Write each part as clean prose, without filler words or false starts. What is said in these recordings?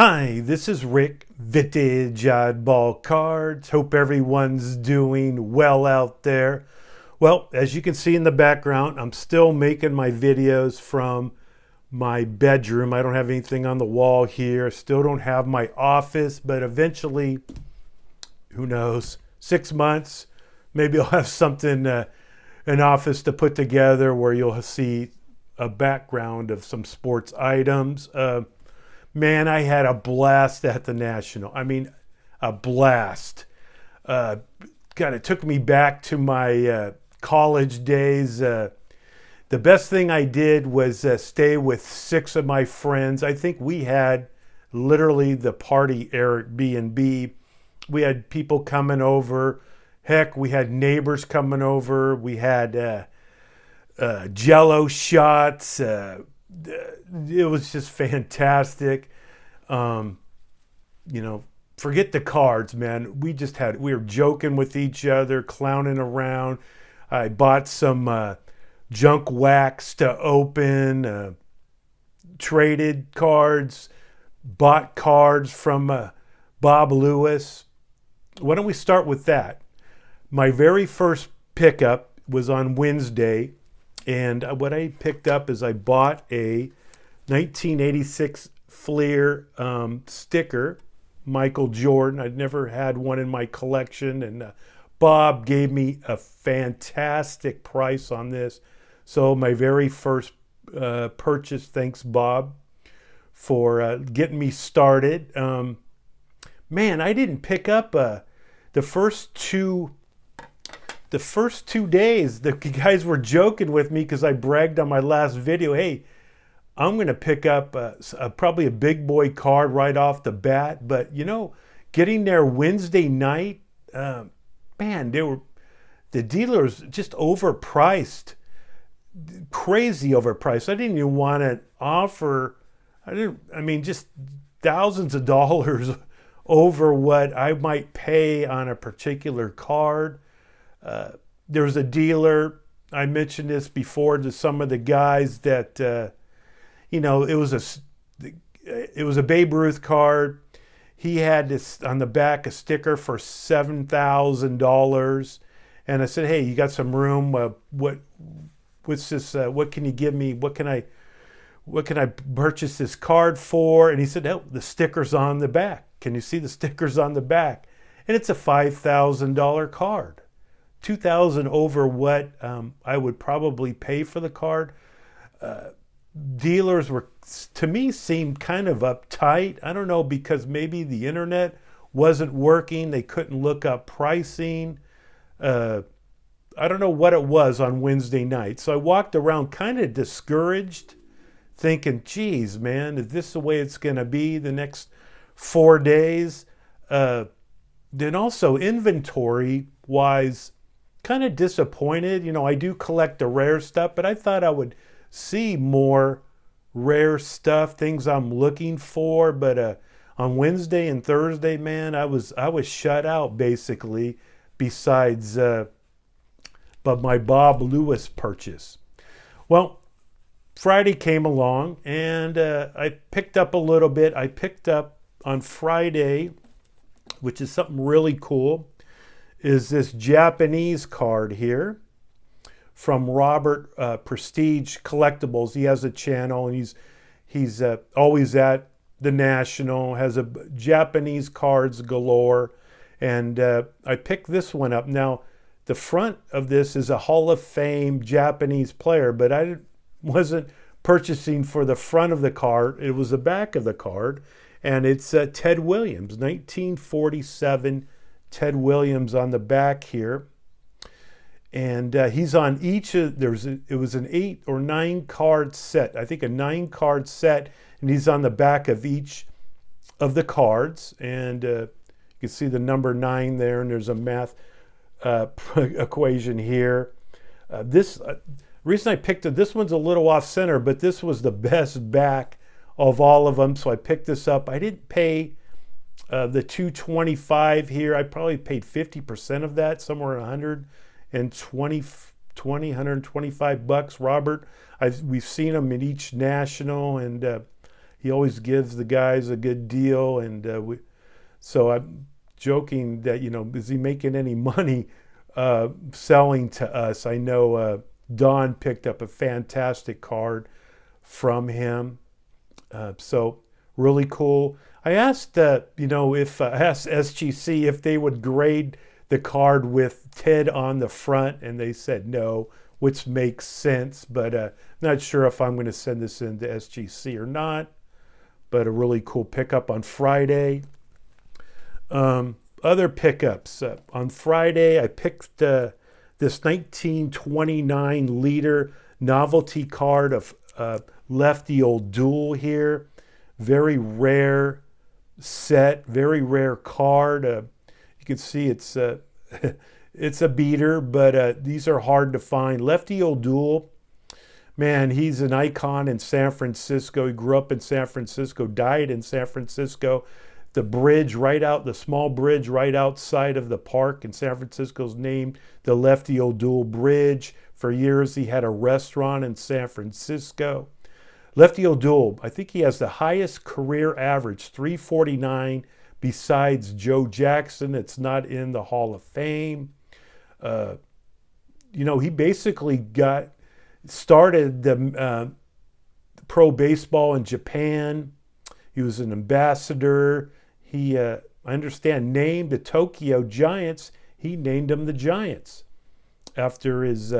Hi, this is Rick, Vintage Oddball Cards. Hope everyone's doing well out there. Well, as you can see in the background, I'm still making my videos from my bedroom. I don't have anything on the wall here. Still don't have my office, but eventually, who knows, 6 months, maybe I'll have something, an office to put together where you'll see a background of some sports items. Man, I had a blast at the National. I mean, a blast. God, it took me back to my college days. The best thing I did was stay with 6 of my friends. I think we had literally the party Airbnb. We had people coming over. Heck, we had neighbors coming over. We had Jello shots. It was just fantastic. Forget the cards, man. We were joking with each other, clowning around. I bought some junk wax to open, traded cards, bought cards from Bob Lewis. Why don't we start with that? My very first pickup was on Wednesday. And what I picked up is I bought a 1986 Fleer sticker, Michael Jordan. I'd never had one in my collection, and Bob gave me a fantastic price on this. So my very first purchase, thanks Bob for getting me started. Man, I didn't pick up the first two days. The guys were joking with me because I bragged on my last video, hey, I'm going to pick up probably a big boy card right off the bat. But, getting there Wednesday night, man, the dealers just overpriced, crazy overpriced. I didn't even want to offer, just thousands of dollars over what I might pay on a particular card. There was a dealer, I mentioned this before to some of the guys, that it was a Babe Ruth card. He had this on the back, a sticker for $7,000, and I said, hey, you got some room? What's this? What can you give me? What can I purchase this card for? And he said, oh, the sticker's on the back. Can you see the stickers on the back? And it's a $5,000 card. $2,000 over what I would probably pay for the card. Dealers were, to me, seemed kind of uptight. I don't know, because maybe the internet wasn't working. They couldn't look up pricing. I don't know what it was on Wednesday night. So I walked around kind of discouraged, thinking, geez, man, is this the way it's going to be the next 4 days? Then also inventory-wise, kind of disappointed. I do collect the rare stuff, but I thought I would see more rare stuff, things I'm looking for. But on Wednesday and Thursday, man, I was shut out basically, besides but my Bob Lewis purchase. Well, Friday came along, and I picked up a little bit. I picked up on Friday, which is something really cool, is this Japanese card here from Robert, Prestige Collectibles. He has a channel, and he's always at the National, has a Japanese cards galore, and I picked this one up. Now, the front of this is a Hall of Fame Japanese player, but I wasn't purchasing for the front of the card. It was the back of the card, and it's Ted Williams, 1947 Ted Williams on the back here. And he's on each of, it was an 8 or 9 card set. I think a 9 card set, and he's on the back of each of the cards. And you can see the number 9 there, and there's a math equation here. Reason I picked it, this one's a little off center, but this was the best back of all of them, so I picked this up. I didn't pay the $225 here. I probably paid 50% of that, somewhere $125. Robert, we've seen him in each National, and he always gives the guys a good deal, and so I'm joking that, is he making any money selling to us? I know Don picked up a fantastic card from him. So really cool. I asked, if I asked SGC if they would grade the card with Ted on the front, and they said no, which makes sense. But not sure if I'm going to send this in to SGC or not. But a really cool pickup on Friday. Other pickups on Friday, I picked this 1929 liter novelty card of Lefty Old Duel here. Very rare set, very rare card. You can see it's it's a beater, but these are hard to find. Lefty Old Duel, man, he's an icon in San Francisco. He grew up in San Francisco, died in San Francisco. The small bridge right outside of the park in San Francisco is named the Lefty Old Duel Bridge. For years, he had a restaurant in San Francisco. Lefty Old Duel, I think he has the highest career average, 349, besides Joe Jackson. It's not in the Hall of Fame. He basically started the pro baseball in Japan. He was an ambassador. He, I understand, named the Tokyo Giants. He named them the Giants after his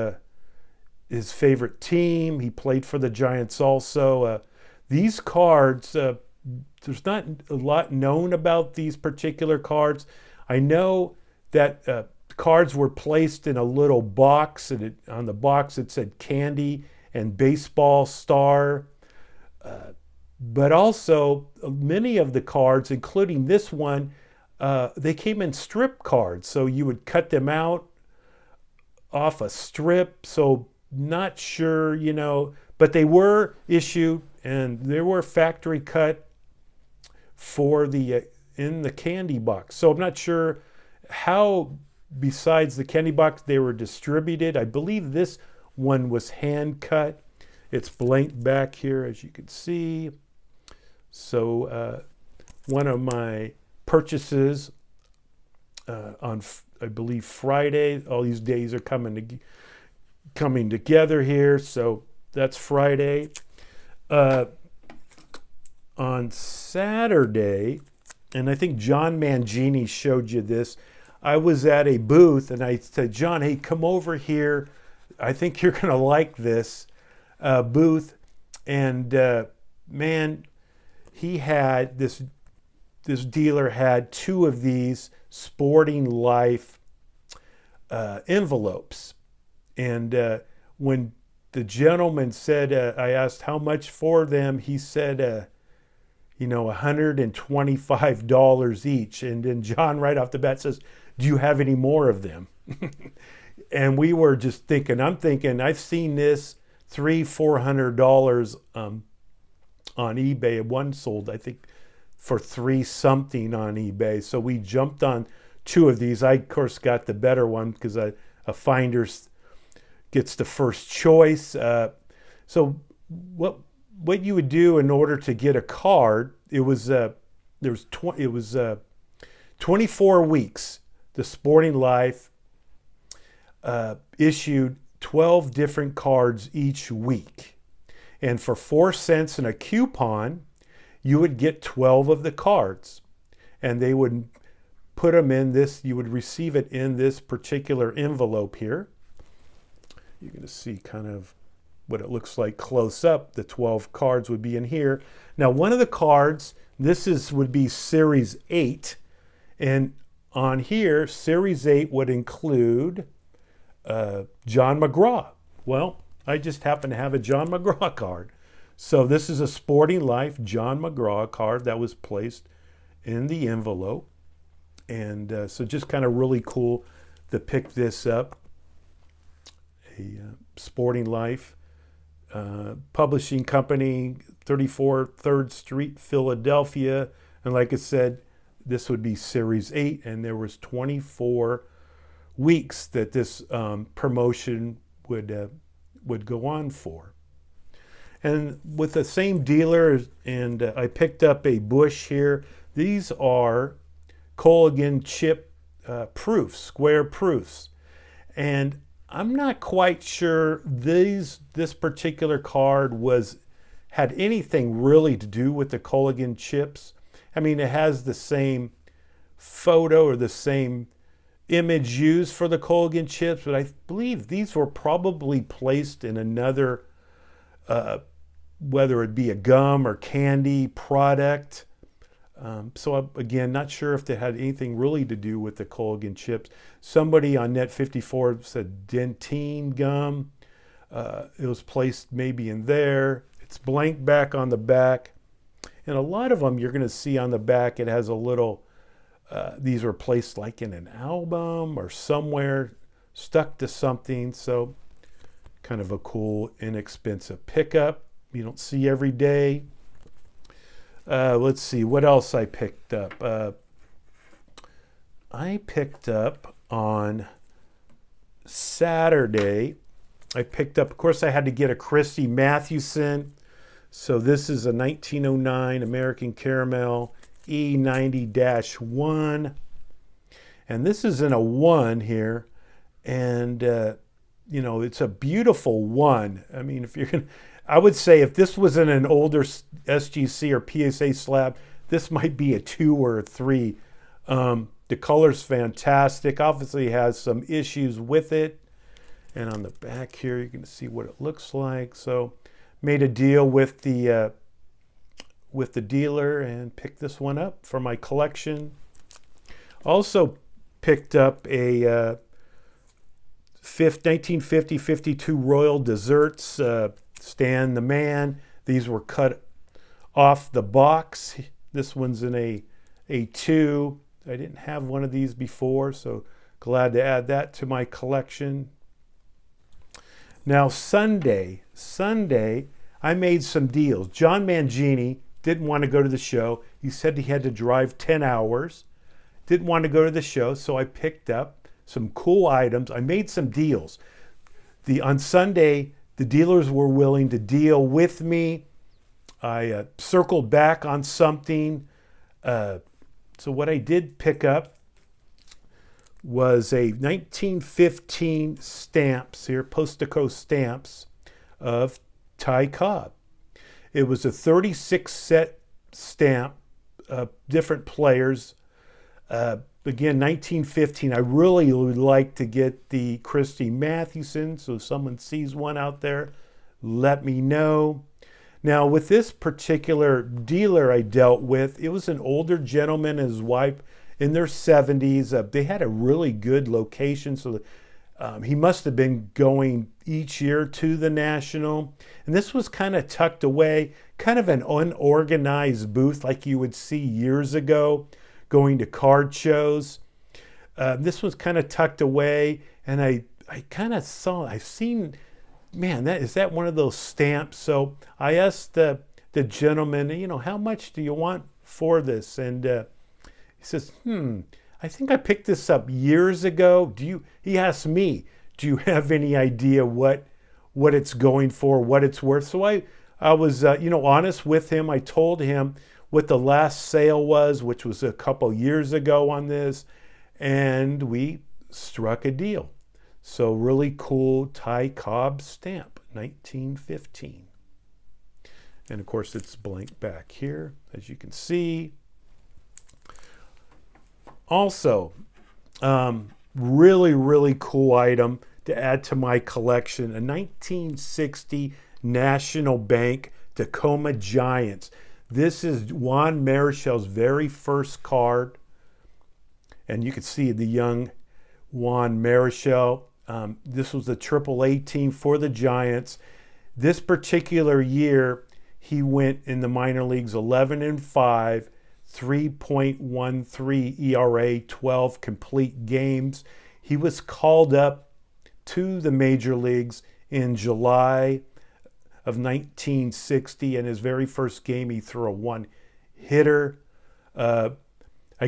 favorite team. He played for the Giants also. These cards, there's not a lot known about these particular cards. I know that cards were placed in a little box, and on the box it said Candy and Baseball Star. But also, many of the cards, including this one, they came in strip cards. So you would cut them out off a strip. So not sure, but they were issued and they were factory cut for in the candy box. So I'm not sure how, besides the candy box, they were distributed. I believe this one was hand cut. It's blank back here, as you can see. So one of my purchases on, I believe, Friday. All these days are coming together here. So that's Friday. On Saturday, and I think John Mangini showed you this, I was at a booth and I said, John, hey, come over here. I think you're going to like this booth. And man, he had this dealer had two of these Sporting Life envelopes. And when the gentleman said, I asked how much for them, he said, $125 each. And then John right off the bat says, do you have any more of them? And we were just thinking, I've seen this $300-400 on eBay. One sold, I think, for $3 something on eBay. So we jumped on two of these. I, of course, got the better one because a finder gets the first choice. So what you would do in order to get a card, it was 24 weeks. The Sporting Life issued 12 different cards each week. And for 4 cents in a coupon, you would get 12 of the cards. And they would put them in this, you would receive it in this particular envelope here. You're going to see kind of what it looks like close up. The 12 cards would be in here. Now, one of the cards, would be Series 8. And on here, Series 8 would include John McGraw. Well, I just happen to have a John McGraw card. So this is a Sporting Life John McGraw card that was placed in the envelope. And so just kind of really cool to pick this up. A Sporting Life publishing company, 34 3rd Street, Philadelphia. And like I said, this would be Series 8, and there was 24 weeks that this promotion would go on for. And with the same dealer, and I picked up a Bush here. These are Colligan chip proofs, square proofs. And I'm not quite sure this particular card had anything really to do with the Colligan chips. I mean, it has the same photo or the same image used for the Colligan chips, but I believe these were probably placed in another, whether it be a gum or candy product. So I'm, again, not sure if they had anything really to do with the Colligan chips. Somebody on Net54 said dentine gum. It was placed maybe in there. It's blank back on the back. And a lot of them you're going to see on the back, it has a little, these were placed like in an album or somewhere, stuck to something. So kind of a cool, inexpensive pickup. You don't see every day. Let's see what else I picked up. I picked up on Saturday. I picked up, of course, I had to get a Christy Mathewson. So this is a 1909 American Caramel E90-1. And this is in a 1 here. And, you know, it's a beautiful 1. I mean, if you're going to, I would say if this was in an older SGC or PSA slab, this might be a 2 or a 3. The color's fantastic. Obviously has some issues with it. And on the back here, you can see what it looks like. So made a deal with the dealer and picked this one up for my collection. Also picked up a 1950-52 Royal Desserts Stan the Man. These were cut off the box. This one's in a 2. I didn't have one of these before, so glad to add that to my collection. Now Sunday, I made some deals. John Mangini didn't want to go to the show. He said he had to drive 10 hours. Didn't want to go to the show, so I picked up some cool items. I made some deals. On Sunday, the dealers were willing to deal with me. I circled back on something. So what I did pick up was a 1915 stamps here, Postico stamps of Ty Cobb. It was a 36 set stamp, different players. Again, 1915. I really would like to get the Christy Mathewson, so if someone sees one out there, let me know. Now, with this particular dealer I dealt with, it was an older gentleman and his wife in their 70s. They had a really good location, so he must have been going each year to the National. And this was kind of tucked away, kind of an unorganized booth like you would see years ago going to card shows. This was kind of tucked away, and I kind of saw, I've seen, man, is that one of those stamps? So I asked the gentleman, you know, how much do you want for this? And he says, I think I picked this up years ago. He asked me, do you have any idea what it's going for, what it's worth? So I was, honest with him. I told him what the last sale was, which was a couple years ago on this, and we struck a deal. So really cool Ty Cobb stamp, 1915. And of course it's blank back here, as you can see. Also, really, really cool item to add to my collection, a 1960 National Bank Tacoma Giants. This is Juan Marichel's very first card. And you can see the young Juan Marichel. This was the AAA team for the Giants. This particular year, he went in the minor leagues 11-5, 3.13 ERA, 12 complete games. He was called up to the major leagues in July of 1960. In his very first game, he threw a one-hitter. I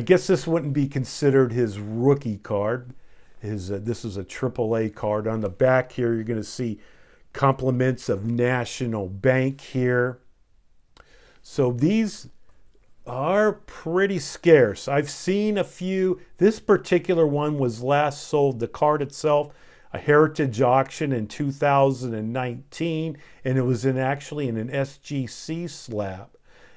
guess this wouldn't be considered his rookie card. This is a AAA card. On the back here, you're going to see compliments of National Bank here. So these are pretty scarce. I've seen a few. This particular one was last sold, the card itself, a heritage auction in 2019, and it was actually in an SGC slab,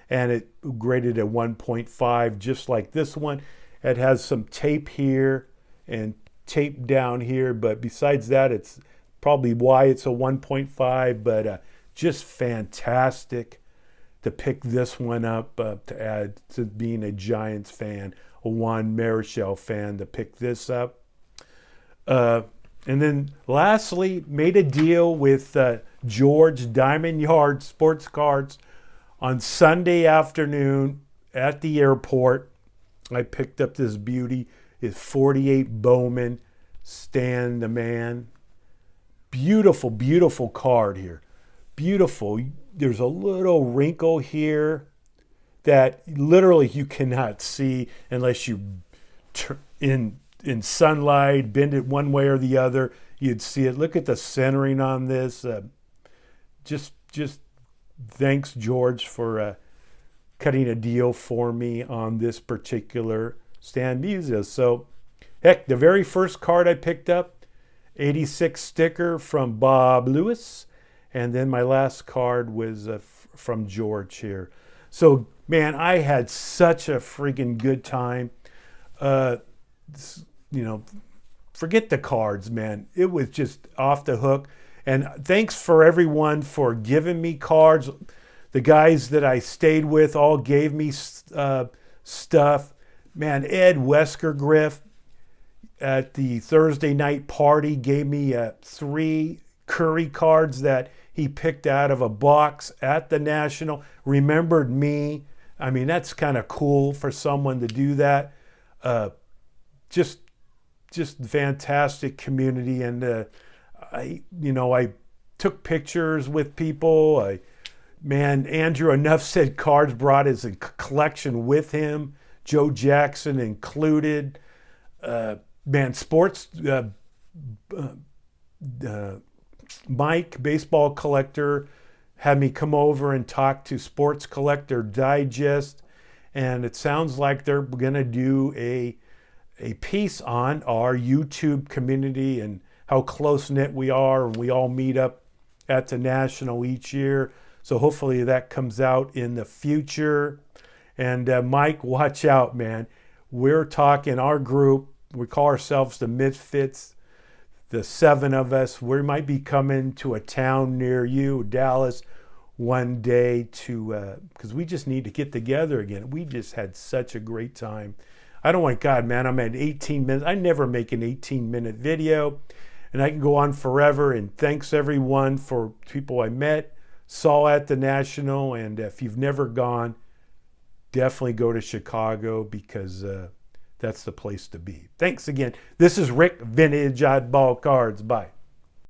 and it graded at 1.5, just like this one. It has some tape here and tape down here, but besides that, it's probably why it's a 1.5, but just fantastic to pick this one up, to add to being a Giants fan, a Juan Marichal fan, to pick this up. And then lastly, made a deal with George Diamond Yard Sports Cards on Sunday afternoon at the airport. I picked up this beauty. It's 48 Bowman, Stan the Man. Beautiful, beautiful card here. Beautiful. There's a little wrinkle here that literally you cannot see unless you in sunlight, bend it one way or the other, you'd see it. Look at the centering on this. Just thanks, George, for cutting a deal for me on this particular Stan Musial. So, heck, the very first card I picked up, 86 sticker from Bob Lewis. And then my last card was from George here. So, man, I had such a freaking good time. Forget the cards, man. It was just off the hook. And thanks for everyone for giving me cards. The guys that I stayed with all gave me stuff. Man, Ed Weskergriff at the Thursday night party gave me 3 Curry cards that he picked out of a box at the National. Remembered me. I mean, that's kind of cool for someone to do that. Just fantastic community, and I took pictures with people. Andrew Enough Said Cards brought his collection with him, Joe Jackson included. Sports Mike, baseball collector, had me come over and talk to Sports Collector Digest, and it sounds like they're going to do a piece on our YouTube community and how close-knit we are, and we all meet up at the National each year. So hopefully that comes out in the future. And Mike, watch out, man. We're talking, our group, we call ourselves the Misfits, the 7 of us. We might be coming to a town near you, Dallas, one day because we just need to get together again. We just had such a great time. I don't want, God, man, I'm at 18 minutes. I never make an 18-minute video, and I can go on forever. And thanks, everyone, for people I met, saw at the National. And if you've never gone, definitely go to Chicago, because that's the place to be. Thanks again. This is Rick, Vintage Oddball Cards. Bye.